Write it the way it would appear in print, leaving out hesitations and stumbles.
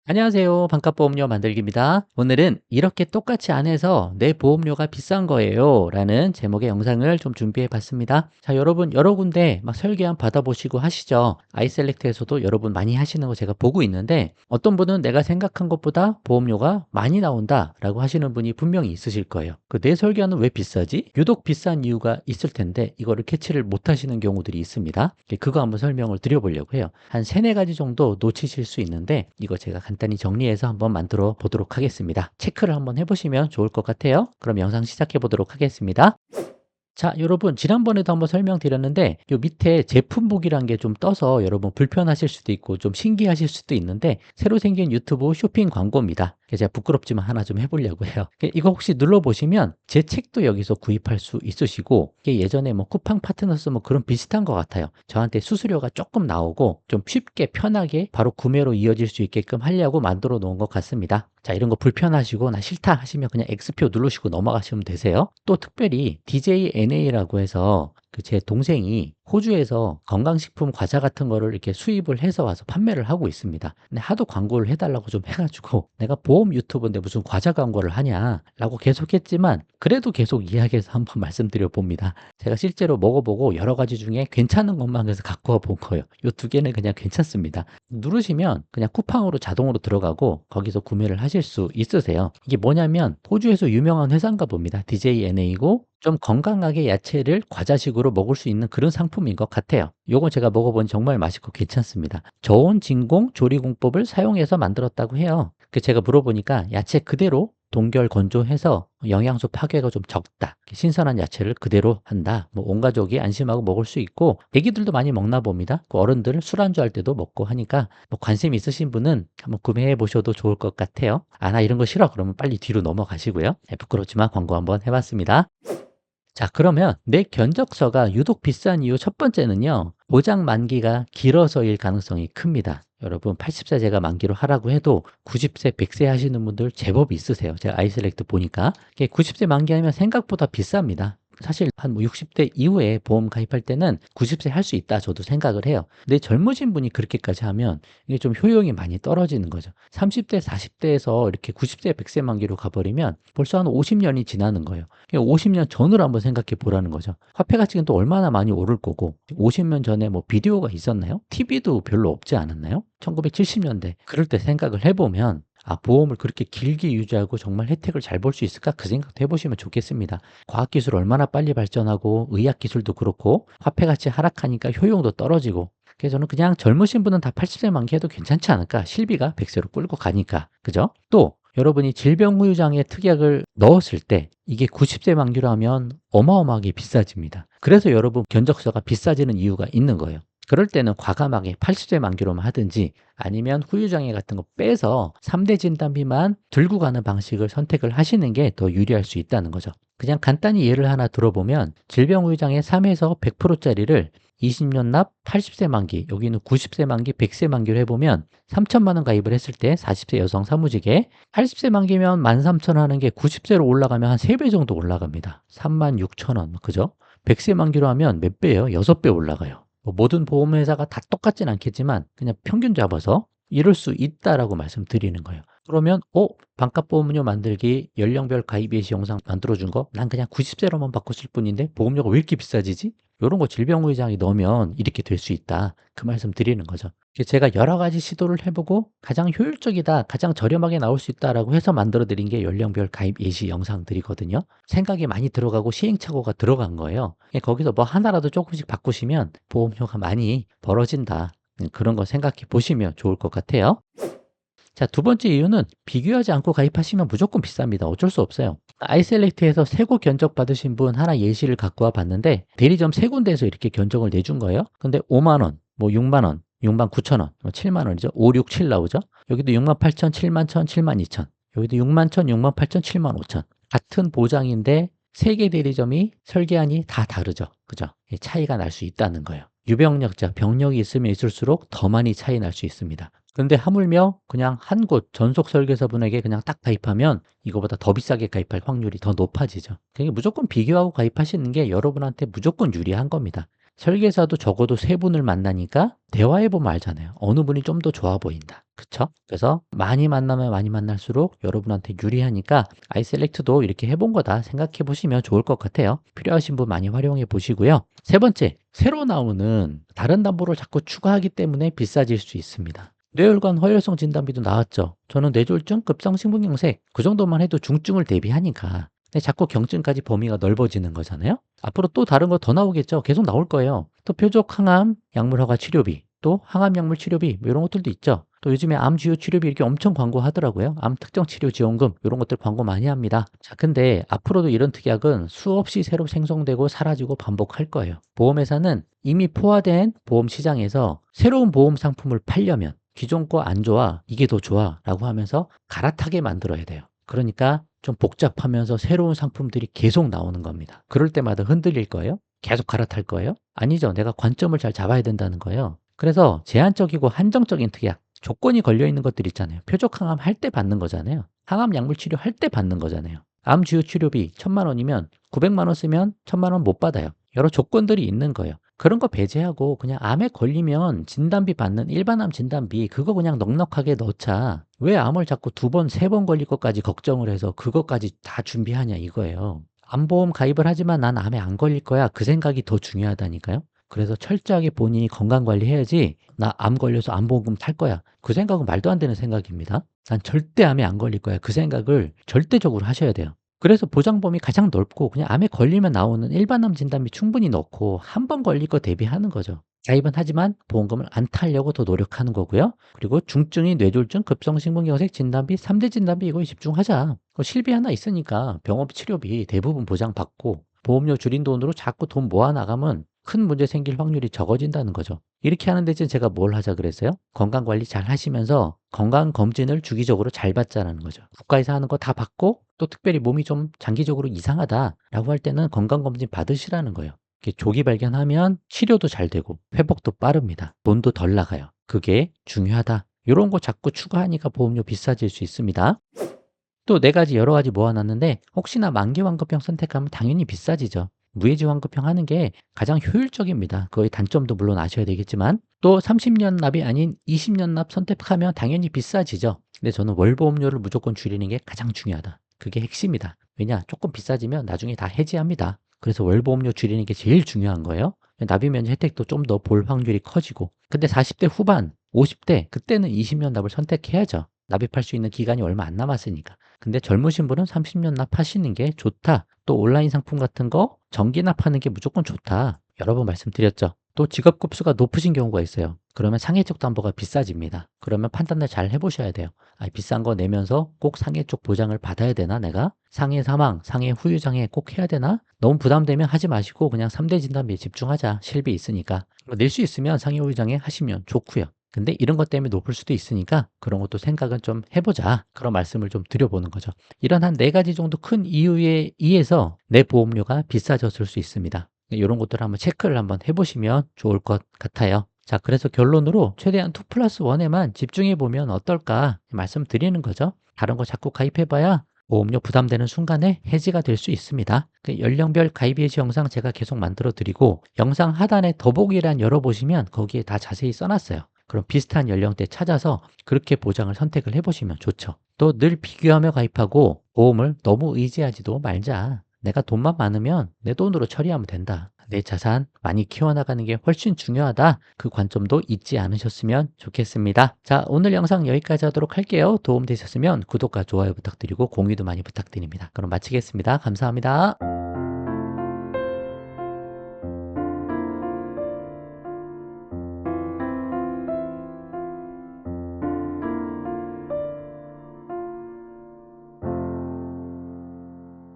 안녕하세요. 반값보험료 만들기입니다. 오늘은 이렇게 똑같이 안 해서 내 보험료가 비싼 거예요 라는 제목의 영상을 좀 준비해 봤습니다. 자, 여러분 여러 군데 막 설계한 받아보시고 하시죠. 아이셀렉트에서도 여러분 많이 하시는 거 제가 보고 있는데 어떤 분은 내가 생각한 것보다 보험료가 많이 나온다 라고 하시는 분이 분명히 있으실 거예요. 그 내 설계하는 왜 비싸지? 유독 비싼 이유가 있을 텐데 이거를 캐치를 못 하시는 경우들이 있습니다. 그거 한번 설명을 드려보려고 해요. 한 세네 가지 정도 놓치실 수 있는데 이거 제가 간단히 정리해서 한번 만들어 보도록 하겠습니다. 체크를 한번 해보시면 좋을 것 같아요. 그럼 영상 시작해 보도록 하겠습니다. 자, 여러분 지난번에도 한번 설명드렸는데 요 밑에 제품북이란 게 좀 떠서 여러분 불편하실 수도 있고 좀 신기하실 수도 있는데 새로 생긴 유튜브 쇼핑 광고입니다. 그래서 제가 부끄럽지만 하나 좀 해보려고 해요. 이거 혹시 눌러보시면 제 책도 여기서 구입할 수 있으시고 이게 예전에 뭐 쿠팡 파트너스 뭐 그런 비슷한 것 같아요. 저한테 수수료가 조금 나오고 좀 쉽게 편하게 바로 구매로 이어질 수 있게끔 하려고 만들어 놓은 것 같습니다. 자, 이런 거 불편하시고 나 싫다 하시면 그냥 X표 누르시고 넘어가시면 되세요. 또 특별히 DJNA라고 해서 그 제 동생이 호주에서 건강식품 과자 같은 거를 이렇게 수입을 해서 와서 판매를 하고 있습니다. 근데 하도 광고를 해달라고 좀 해가지고 내가 보험 유튜브인데 무슨 과자 광고를 하냐라고 계속 했지만 그래도 계속 이야기해서 한번 말씀드려 봅니다. 제가 실제로 먹어보고 여러 가지 중에 괜찮은 것만 해서 갖고 와 본 거예요. 이 두 개는 그냥 괜찮습니다. 누르시면 그냥 쿠팡으로 자동으로 들어가고 거기서 구매를 하실 수 있으세요. 이게 뭐냐면 호주에서 유명한 회사인가 봅니다. DJNA고 좀 건강하게 야채를 과자식으로 먹을 수 있는 그런 상품인 것 같아요. 요건 제가 먹어보니 정말 맛있고 괜찮습니다. 저온 진공 조리 공법을 사용해서 만들었다고 해요. 제가 물어보니까 야채 그대로 동결 건조해서 영양소 파괴가 좀 적다. 신선한 야채를 그대로 한다. 뭐 온 가족이 안심하고 먹을 수 있고 애기들도 많이 먹나 봅니다. 그 어른들 술안주 할 때도 먹고 하니까 뭐 관심 있으신 분은 한번 구매해 보셔도 좋을 것 같아요. 아, 나 이런 거 싫어. 그러면 빨리 뒤로 넘어가시고요. 부끄럽지만 광고 한번 해봤습니다. 자, 그러면 내 견적서가 유독 비싼 이유 첫 번째는요. 보장 만기가 길어서일 가능성이 큽니다. 여러분 80세 제가 만기로 하라고 해도 90세, 100세 하시는 분들 제법 있으세요. 제가 아이셀렉트 보니까 90세 만기하면 생각보다 비쌉니다. 사실 한 60대 이후에 보험 가입할 때는 90세 할 수 있다 저도 생각을 해요. 근데 젊으신 분이 그렇게까지 하면 이게 좀 효용이 많이 떨어지는 거죠. 30대, 40대에서 이렇게 90세, 100세 만기로 가버리면 벌써 한 50년이 지나는 거예요. 50년 전으로 한번 생각해 보라는 거죠. 화폐 가치는 또 얼마나 많이 오를 거고 50년 전에 뭐 비디오가 있었나요? TV도 별로 없지 않았나요? 1970년대 그럴 때 생각을 해보면 아, 보험을 그렇게 길게 유지하고 정말 혜택을 잘 볼 수 있을까? 그 생각도 해보시면 좋겠습니다. 과학기술 얼마나 빨리 발전하고 의학기술도 그렇고 화폐 가치 하락하니까 효용도 떨어지고 그래서 저는 그냥 젊으신 분은 다 80세 만기해도 괜찮지 않을까? 실비가 100세로 끌고 가니까. 그죠? 또 여러분이 질병후유장애 특약을 넣었을 때 이게 90세 만기로 하면 어마어마하게 비싸집니다. 그래서 여러분 견적서가 비싸지는 이유가 있는 거예요. 그럴 때는 과감하게 80세 만기로만 하든지 아니면 후유장애 같은 거 빼서 3대 진단비만 들고 가는 방식을 선택을 하시는 게 더 유리할 수 있다는 거죠. 그냥 간단히 예를 하나 들어보면 질병후유장애 3에서 100%짜리를 20년 납 80세 만기, 여기는 90세 만기, 100세 만기로 해보면 3천만 원 가입을 했을 때 40세 여성 사무직에 80세 만기면 13,000원 하는 게 90세로 올라가면 한 3배 정도 올라갑니다. 36,000원, 그죠? 100세 만기로 하면 몇 배예요? 6배 올라가요. 뭐 모든 보험회사가 다 똑같진 않겠지만 그냥 평균 잡아서 이럴 수 있다라고 말씀드리는 거예요. 그러면 반값보험료 만들기 연령별 가입 예시 영상 만들어준 거 난 그냥 90세로만 바꿨을 뿐인데 보험료가 왜 이렇게 비싸지지? 이런 거 질병의장이 넣으면 이렇게 될 수 있다. 그 말씀 드리는 거죠. 제가 여러 가지 시도를 해보고 가장 효율적이다, 가장 저렴하게 나올 수 있다라고 해서 만들어 드린 게 연령별 가입 예시 영상들이거든요. 생각이 많이 들어가고 시행착오가 들어간 거예요. 거기서 뭐 하나라도 조금씩 바꾸시면 보험료가 많이 벌어진다. 그런 거 생각해 보시면 좋을 것 같아요. 자, 두 번째 이유는 비교하지 않고 가입하시면 무조건 비쌉니다. 어쩔 수 없어요. 아이셀렉트에서 세고 견적 받으신 분 하나 예시를 갖고 와 봤는데 대리점 세 군데에서 이렇게 견적을 내준 거예요. 근데 5만 원, 뭐 6만 원, 6만 9천 원, 7만 원이죠. 5, 6, 7 나오죠. 여기도 6만 8천, 7만 천, 7만 2천. 여기도 6만 천, 6만 8천, 7만 5천. 같은 보장인데 세 개 대리점이 설계안이 다 다르죠. 그죠? 차이가 날 수 있다는 거예요. 유병력자, 병력이 있으면 있을수록 더 많이 차이 날 수 있습니다. 근데 하물며 그냥 한 곳 전속 설계사분에게 그냥 딱 가입하면 이거보다 더 비싸게 가입할 확률이 더 높아지죠. 그러니까 무조건 비교하고 가입하시는 게 여러분한테 무조건 유리한 겁니다. 설계사도 적어도 세 분을 만나니까 대화해보면 알잖아요. 어느 분이 좀 더 좋아 보인다. 그쵸? 그래서 많이 만나면 많이 만날수록 여러분한테 유리하니까 아이셀렉트도 이렇게 해본 거다 생각해 보시면 좋을 것 같아요. 필요하신 분 많이 활용해 보시고요. 세 번째, 새로 나오는 다른 담보를 자꾸 추가하기 때문에 비싸질 수 있습니다. 뇌혈관 허혈성 진단비도 나왔죠. 저는 뇌졸중, 급성심근경색 그 정도만 해도 중증을 대비하니까. 근데 자꾸 경증까지 범위가 넓어지는 거잖아요. 앞으로 또 다른 거 더 나오겠죠. 계속 나올 거예요. 또 표적 항암 약물 허가 치료비, 또 항암 약물 치료비 뭐 이런 것들도 있죠. 또 요즘에 암 주요 치료비 이렇게 엄청 광고하더라고요. 암 특정 치료 지원금 이런 것들 광고 많이 합니다. 자, 근데 앞으로도 이런 특약은 수없이 새로 생성되고 사라지고 반복할 거예요. 보험회사는 이미 포화된 보험 시장에서 새로운 보험 상품을 팔려면 기존 거 안 좋아, 이게 더 좋아 라고 하면서 갈아타게 만들어야 돼요. 그러니까 좀 복잡하면서 새로운 상품들이 계속 나오는 겁니다. 그럴 때마다 흔들릴 거예요? 계속 갈아탈 거예요? 아니죠. 내가 관점을 잘 잡아야 된다는 거예요. 그래서 제한적이고 한정적인 특약, 조건이 걸려 있는 것들 있잖아요. 표적 항암 할 때 받는 거잖아요. 항암 약물 치료 할 때 받는 거잖아요. 암 주요 치료비 1,000만 원이면 900만 원 쓰면 1,000만 원 못 받아요. 여러 조건들이 있는 거예요. 그런 거 배제하고 그냥 암에 걸리면 진단비 받는 일반암 진단비 그거 그냥 넉넉하게 넣자. 왜 암을 자꾸 2번, 3번 걸릴 것까지 걱정을 해서 그것까지 다 준비하냐 이거예요. 암보험 가입을 하지만 난 암에 안 걸릴 거야. 그 생각이 더 중요하다니까요. 그래서 철저하게 본인이 건강관리해야지 나 암 걸려서 암보험금 탈 거야. 그 생각은 말도 안 되는 생각입니다. 난 절대 암에 안 걸릴 거야. 그 생각을 절대적으로 하셔야 돼요. 그래서 보장 범위 가장 넓고 그냥 암에 걸리면 나오는 일반암 진단비 충분히 넣고 한 번 걸릴 거 대비하는 거죠. 가입은 하지만 보험금을 안 타려고 더 노력하는 거고요. 그리고 중증이 뇌졸중, 급성심근경색 진단비, 3대 진단비 이거에 집중하자. 실비 하나 있으니까 병원 치료비 대부분 보장받고 보험료 줄인 돈으로 자꾸 돈 모아 나가면 큰 문제 생길 확률이 적어진다는 거죠. 이렇게 하는 대신 제가 뭘 하자 그랬어요? 건강관리 잘 하시면서 건강검진을 주기적으로 잘 받자는 거죠. 국가에서 하는 거 다 받고 또 특별히 몸이 좀 장기적으로 이상하다라고 할 때는 건강검진 받으시라는 거예요. 이렇게 조기 발견하면 치료도 잘 되고 회복도 빠릅니다. 돈도 덜 나가요. 그게 중요하다. 이런 거 자꾸 추가하니까 보험료 비싸질 수 있습니다. 또 네 가지 여러 가지 모아놨는데 혹시나 만기 환급형 선택하면 당연히 비싸지죠. 무해지 환급형 하는 게 가장 효율적입니다. 그의 단점도 물론 아셔야 되겠지만 또 30년 납이 아닌 20년 납 선택하면 당연히 비싸지죠. 근데 저는 월보험료를 무조건 줄이는 게 가장 중요하다. 그게 핵심이다. 왜냐? 조금 비싸지면 나중에 다 해지합니다. 그래서 월보험료 줄이는 게 제일 중요한 거예요. 납입 면제 혜택도 좀 더 볼 확률이 커지고. 근데 40대 후반, 50대 그때는 20년 납을 선택해야죠. 납입할 수 있는 기간이 얼마 안 남았으니까. 근데 젊으신 분은 30년 납하시는 게 좋다. 또 온라인 상품 같은 거 정기 납하는 게 무조건 좋다. 여러 번 말씀드렸죠. 또 직업 급수가 높으신 경우가 있어요. 그러면 상해 쪽 담보가 비싸집니다. 그러면 판단을 잘 해보셔야 돼요. 비싼 거 내면서 꼭 상해 쪽 보장을 받아야 되나 내가? 상해 사망, 상해 후유장애 꼭 해야 되나? 너무 부담되면 하지 마시고 그냥 3대 진단비에 집중하자. 실비 있으니까. 낼 수 있으면 상해 후유장애 하시면 좋고요. 근데 이런 것 때문에 높을 수도 있으니까 그런 것도 생각은 좀 해보자. 그런 말씀을 좀 드려보는 거죠. 이런 한 4가지 정도 큰 이유에 의해서 내 보험료가 비싸졌을 수 있습니다. 이런 것들을 한번 체크를 한번 해보시면 좋을 것 같아요. 자, 그래서 결론으로 최대한 2+1에만 집중해보면 어떨까 말씀드리는 거죠. 다른 거 자꾸 가입해봐야 보험료 부담되는 순간에 해지가 될 수 있습니다. 연령별 가입 해지 영상 제가 계속 만들어 드리고 영상 하단에 더보기란 열어보시면 거기에 다 자세히 써놨어요. 그럼 비슷한 연령대 찾아서 그렇게 보장을 선택을 해보시면 좋죠. 또 늘 비교하며 가입하고 보험을 너무 의지하지도 말자. 내가 돈만 많으면 내 돈으로 처리하면 된다. 내 자산 많이 키워나가는 게 훨씬 중요하다. 그 관점도 잊지 않으셨으면 좋겠습니다. 자, 오늘 영상 여기까지 하도록 할게요. 도움되셨으면 구독과 좋아요 부탁드리고 공유도 많이 부탁드립니다. 그럼 마치겠습니다. 감사합니다.